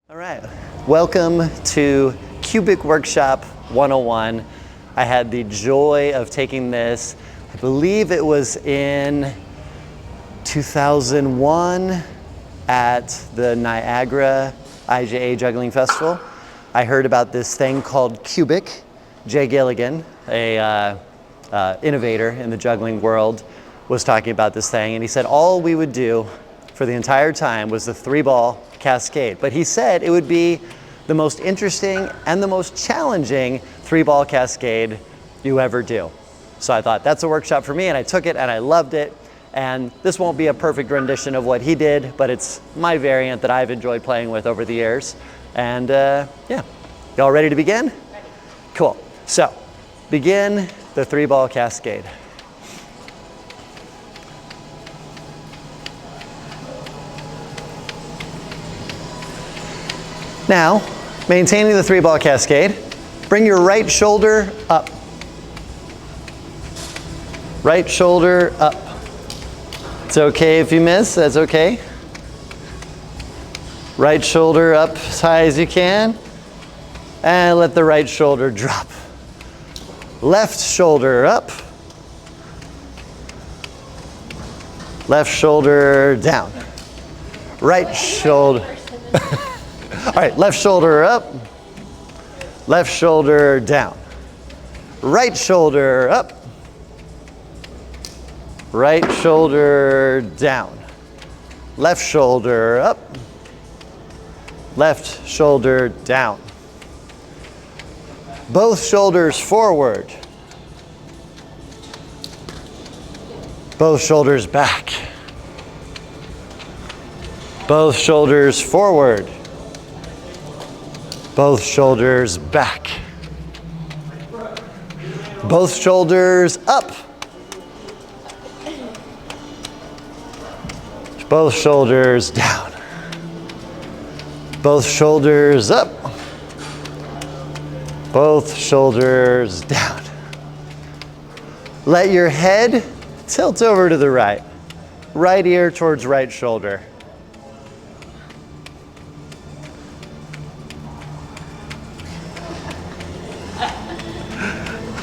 All right, welcome to Cubic Workshop 101. I had the joy of taking this, I believe it was in 2001 at the Niagara IJA Juggling Festival. I heard about this thing called Cubic. Jay Gilligan, a innovator in the juggling world, was talking about this thing, and he said all we would do for the entire time was the 3-ball cascade. But he said it would be the most interesting and the most challenging 3-ball cascade you ever do. So I thought that's a workshop for me, and I took it and I loved it. And this won't be a perfect rendition of what he did, but it's my variant that I've enjoyed playing with over the years. And yeah, y'all ready to begin? Ready. Cool. So begin the 3-ball cascade. Now, maintaining the 3-ball cascade, bring your right shoulder up. Right shoulder up. It's okay if you miss, that's okay. Right shoulder up as high as you can, and let the right shoulder drop. Left shoulder up. Left shoulder down. Right shoulder. All right, left shoulder up, left shoulder down, right shoulder up, right shoulder down, left shoulder up, left shoulder down. Both shoulders forward, both shoulders back, both shoulders forward, both shoulders back. Both shoulders up. Both shoulders down. Both shoulders up. Both shoulders down. Let your head tilt over to the right. Right ear towards right shoulder.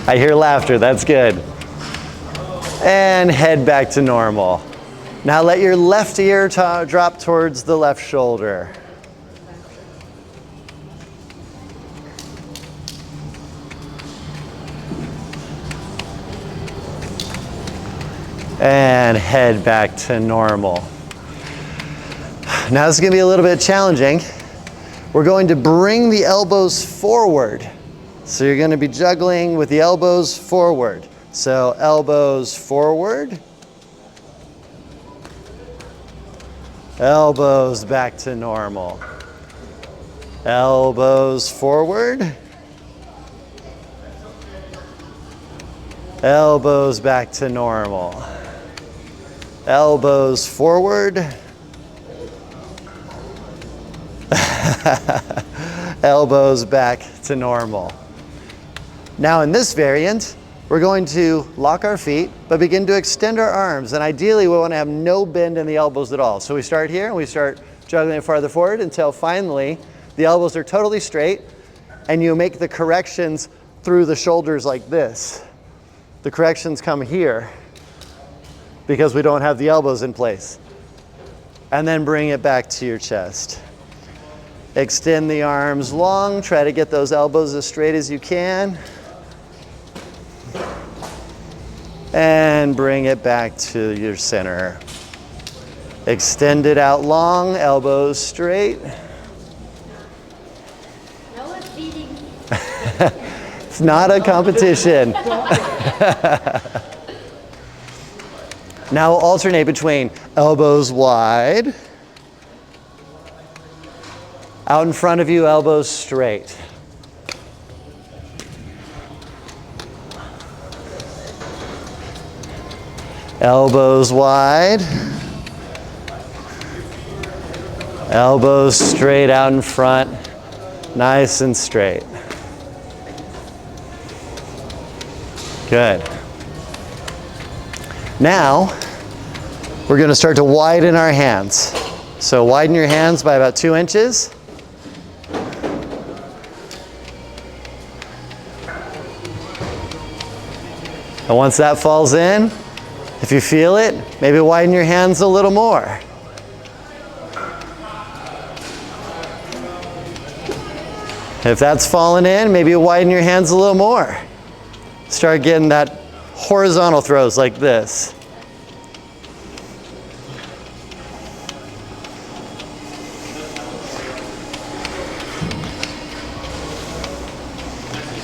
I hear laughter, that's good. And head back to normal. Now let your left ear drop towards the left shoulder. And head back to normal. Now this is going to be a little bit challenging. We're going to bring the elbows forward. So you're going to be juggling with the elbows forward. So elbows forward. Elbows back to normal. Elbows forward. Elbows back to normal. Elbows forward. Elbows back to normal. Now in this variant, we're going to lock our feet, but begin to extend our arms. And ideally, we want to have no bend in the elbows at all. So we start here and we start juggling farther forward until finally the elbows are totally straight, and you make the corrections through the shoulders like this. The corrections come here because we don't have the elbows in place. And then bring it back to your chest. Extend the arms long, try to get those elbows as straight as you can. And bring it back to your center. Extend it out long, elbows straight. No one's beating. It's not a competition. Now we'll alternate between elbows wide, out in front of you, elbows straight. Elbows wide. Elbows straight out in front, nice and straight. Good. Now, we're going to start to widen our hands. So widen your hands by about 2 inches. And once that falls in, if you feel it, maybe widen your hands a little more. If that's fallen in, maybe widen your hands a little more. Start getting that horizontal throws like this.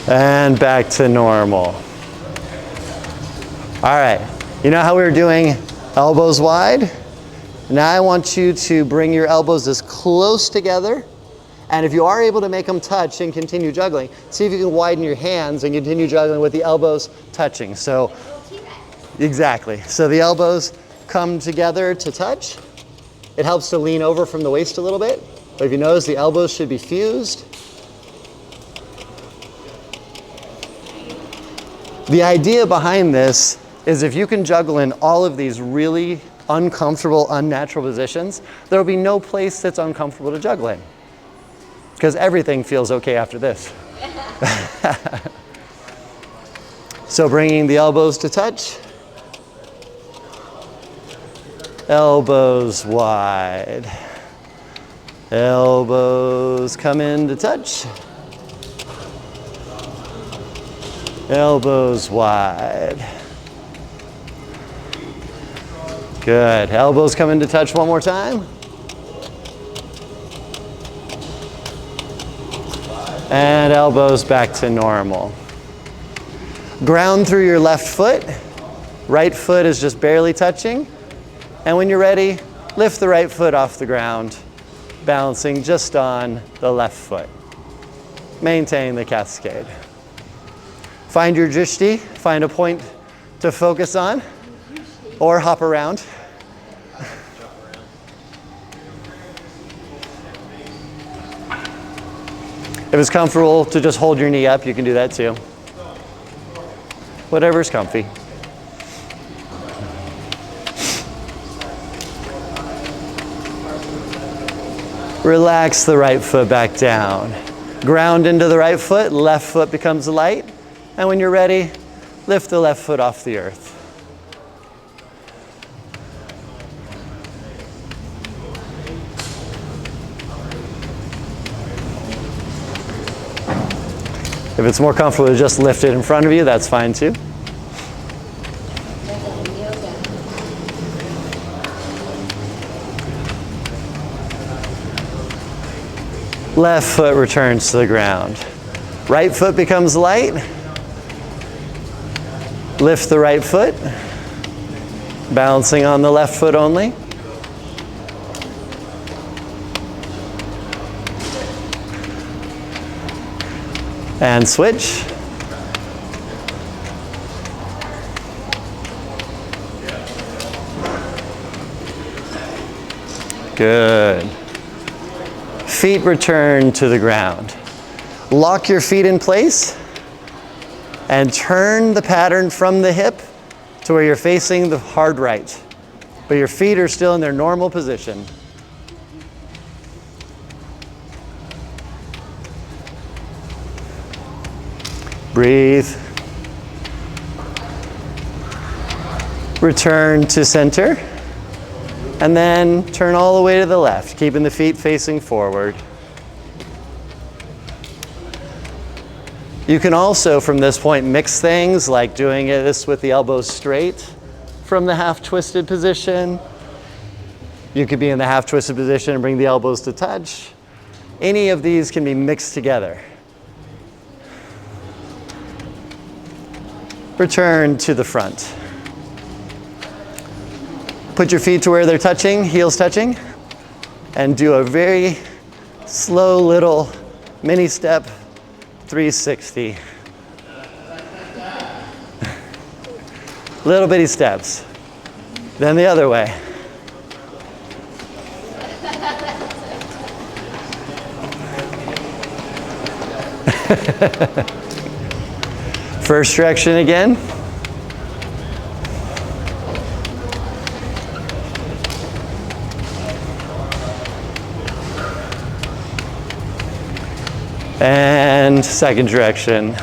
And back to normal. All right, you know how we were doing elbows wide? Now I want you to bring your elbows as close together. And if you are able to make them touch and continue juggling, see if you can widen your hands and continue juggling with the elbows touching. So, exactly. So the elbows come together to touch. It helps to lean over from the waist a little bit. But if you notice, the elbows should be fused. The idea behind this is if you can juggle in all of these really uncomfortable, unnatural positions, there will be no place that's uncomfortable to juggle in. Because everything feels okay after this. So bringing the elbows to touch. Elbows wide. Elbows come in to touch. Elbows wide. Good. Elbows come in to touch one more time. And elbows back to normal. Ground through your left foot. Right foot is just barely touching. And when you're ready, lift the right foot off the ground, balancing just on the left foot. Maintain the cascade. Find your drishti, find a point to focus on, or hop around. If it's comfortable to just hold your knee up, you can do that too. Whatever's comfy. Relax the right foot back down. Ground into the right foot, left foot becomes light. And when you're ready, lift the left foot off the earth. If it's more comfortable to just lift it in front of you, that's fine too. Left foot returns to the ground. Right foot becomes light. Lift the right foot, balancing on the left foot only. And switch. Good. Feet return to the ground. Lock your feet in place and turn the pattern from the hip to where you're facing the hard right. But your feet are still in their normal position. Breathe. Return to center. And then turn all the way to the left, keeping the feet facing forward. You can also, from this point, mix things, like doing this with the elbows straight from the half twisted position. You could be in the half twisted position and bring the elbows to touch. Any of these can be mixed together. Return to the front. Put your feet to where they're touching, heels touching, and do a very slow little mini step 360. Little bitty steps. Then the other way. First direction again. And second direction.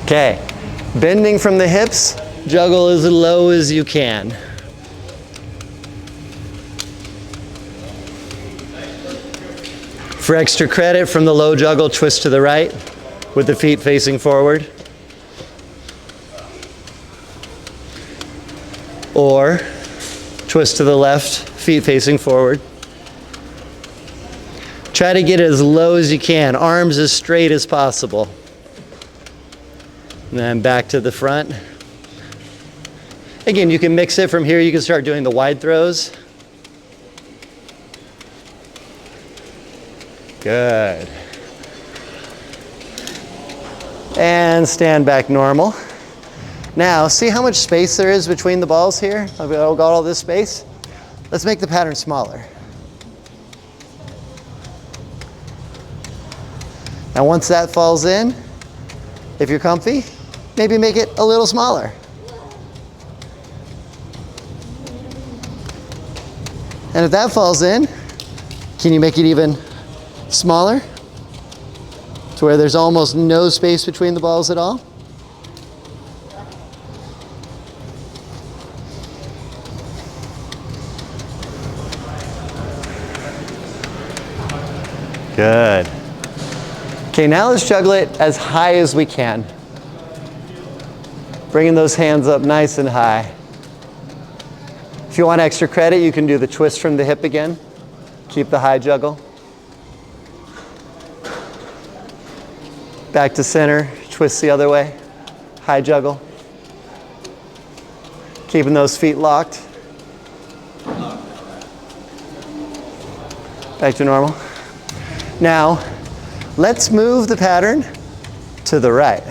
Okay, bending from the hips, juggle as low as you can. For extra credit, from the low juggle, twist to the right with the feet facing forward. Or twist to the left, feet facing forward. Try to get as low as you can, arms as straight as possible. And then back to the front. Again, you can mix it from here. You can start doing the wide throws. Good. And stand back normal. Now, see how much space there is between the balls here? I've got all this space. Let's make the pattern smaller. Now, once that falls in, if you're comfy, maybe make it a little smaller. And if that falls in, can you make it even smaller? To where there's almost no space between the balls at all? Good. Okay, now let's juggle it as high as we can. Bringing those hands up nice and high. If you want extra credit, you can do the twist from the hip again. Keep the high juggle. Back to center, twist the other way. High juggle. Keeping those feet locked. Back to normal. Now, let's move the pattern to the right.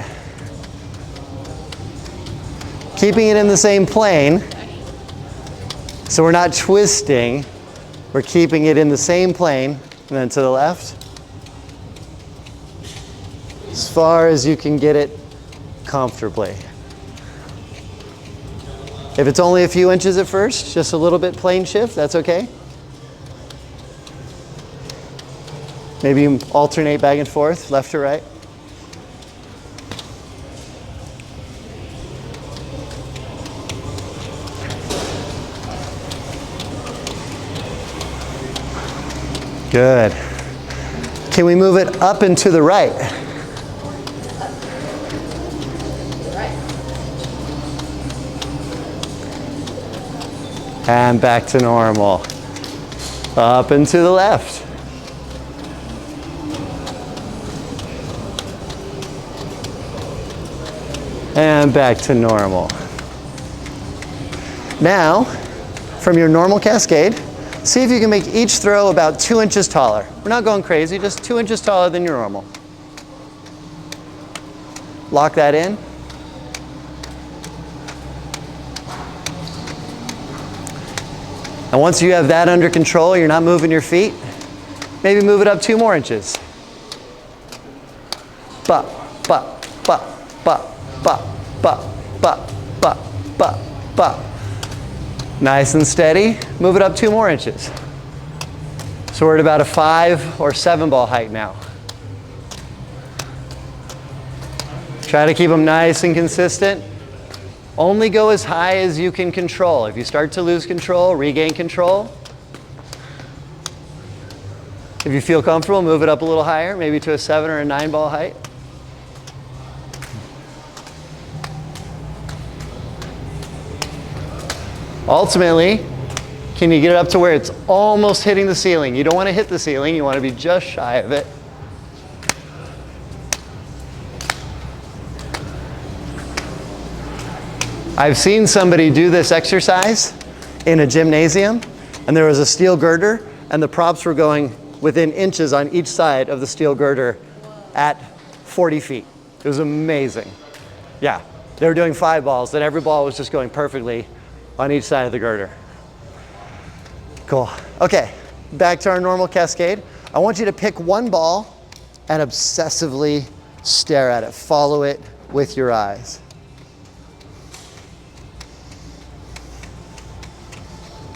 Keeping it in the same plane. So we're not twisting, we're keeping it in the same plane, and then to the left. As far as you can get it comfortably. If it's only a few inches at first, just a little bit plane shift, that's okay. Maybe you alternate back and forth, left to right. Good. Can we move it up and to the right? And back to normal. Up and to the left. And back to normal. Now, from your normal cascade, see if you can make each throw about 2 inches taller. We're not going crazy, just 2 inches taller than your normal. Lock that in. And once you have that under control, you're not moving your feet, maybe move it up 2 more inches. Ba, ba, ba, ba, ba, ba, ba, ba, ba, ba. Nice and steady. Move it up 2 more inches. So we're at about a 5 or 7 ball height now. Try to keep them nice and consistent. Only go as high as you can control. If you start to lose control, regain control. If you feel comfortable, move it up a little higher, maybe to a 7 or a 9 ball height. Ultimately, can you get it up to where it's almost hitting the ceiling? You don't want to hit the ceiling, you want to be just shy of it. I've seen somebody do this exercise in a gymnasium, and there was a steel girder, and the props were going within inches on each side of the steel girder at 40 feet. It was amazing. Yeah, they were doing 5 balls, and every ball was just going perfectly on each side of the girder. Cool. Okay, back to our normal cascade. I want you to pick one ball and obsessively stare at it. Follow it with your eyes.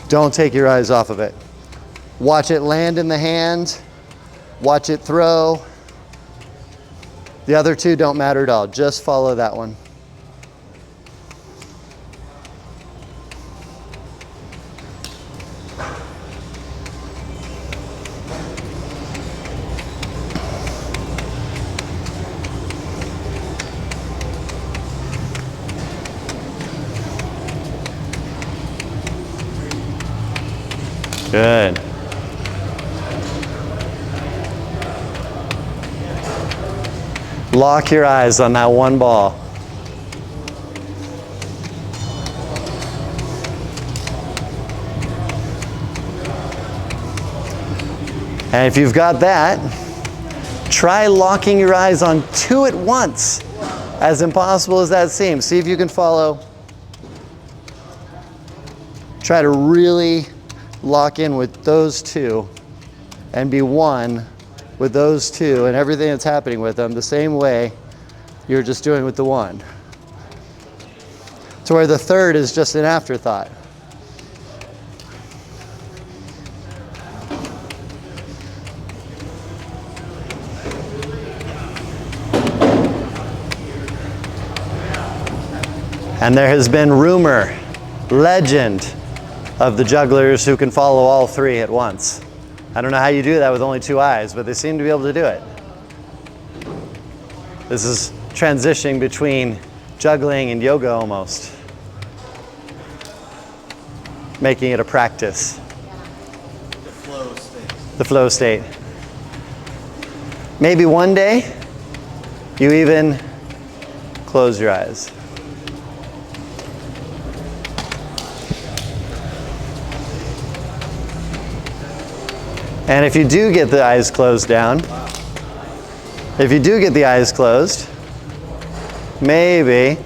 Don't take your eyes off of it. Watch it land in the hand. Watch it throw. The other two don't matter at all. Just follow that one. Good. Lock your eyes on that one ball. And if you've got that, try locking your eyes on two at once, as impossible as that seems. See if you can follow. Try to really lock in with those two and be one with those two and everything that's happening with them the same way you're just doing with the one. To where the third is just an afterthought. And there has been rumor, legend, of the jugglers who can follow all three at once. I don't know how you do that with only two eyes, but they seem to be able to do it. This is transitioning between juggling and yoga almost. Making it a practice. The flow state. The flow state. Maybe one day you even close your eyes. And if you do get the eyes closed down, if you do get the eyes closed, maybe,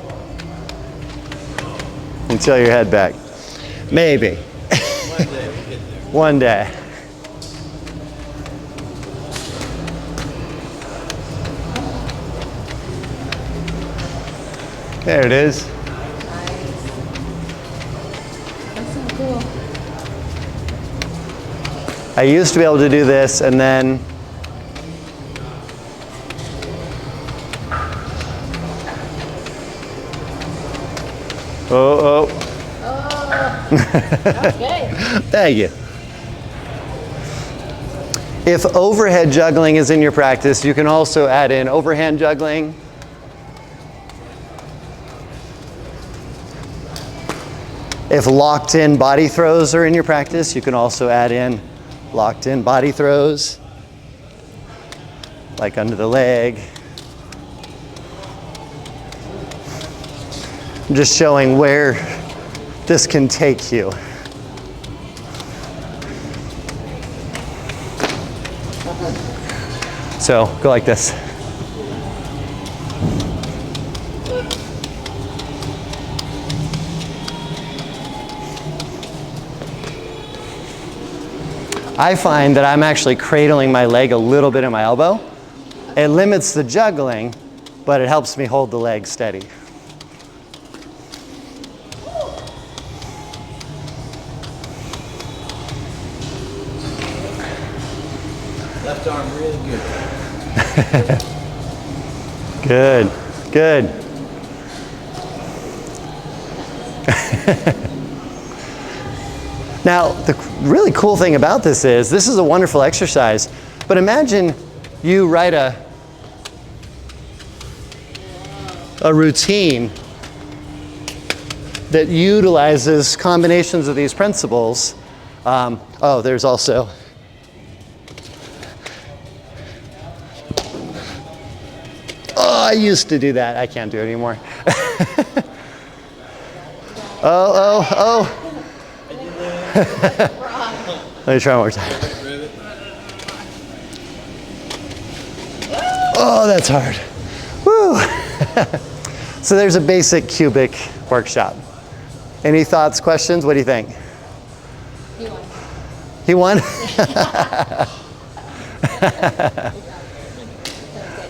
and tilt your head back, maybe, One day we'll get there. one day. There it is. That's so cool. I used to be able to do this and then oh. Okay. Thank you. If overhead juggling is in your practice, you can also add in overhand juggling. If locked in body throws are in your practice, you can also add in locked in body throws, like under the leg. I'm just showing where this can take you. So go like this. I find that I'm actually cradling my leg a little bit in my elbow. It limits the juggling, but it helps me hold the leg steady. Left arm really good. Good, good. Now, the really cool thing about this is a wonderful exercise, but imagine you write a routine that utilizes combinations of these principles. Oh, there's also, I used to do that. I can't do it anymore. Oh. Let me try one more time. Oh, that's hard. Woo. So there's a basic cubic workshop. Any thoughts, questions? What do you think? He won?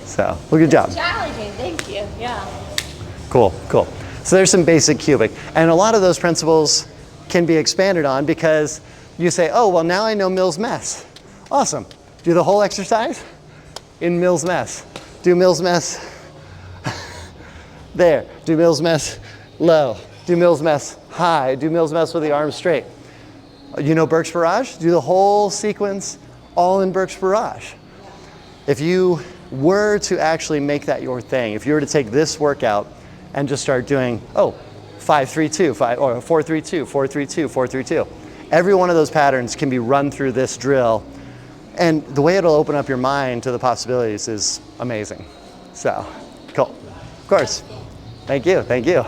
So, well, good job. Challenging, thank you. Yeah. Cool. So there's some basic cubic. And a lot of those principles can be expanded on because you say, oh, well, now I know Mills' mess. Awesome. Do the whole exercise in Mills' mess. Do Mills mess. There, do Mills mess low. Do Mills mess high. Do Mills mess with the arms straight. You know Burke's Barrage? Do the whole sequence all in Burke's Barrage. If you were to actually make that your thing, if you were to take this workout and just start doing, 5-3-2, 5, or 4-3-2, 4-3-2, 4-3-2. Every one of those patterns can be run through this drill. And the way it'll open up your mind to the possibilities is amazing. So, cool. Of course. Thank you, thank you.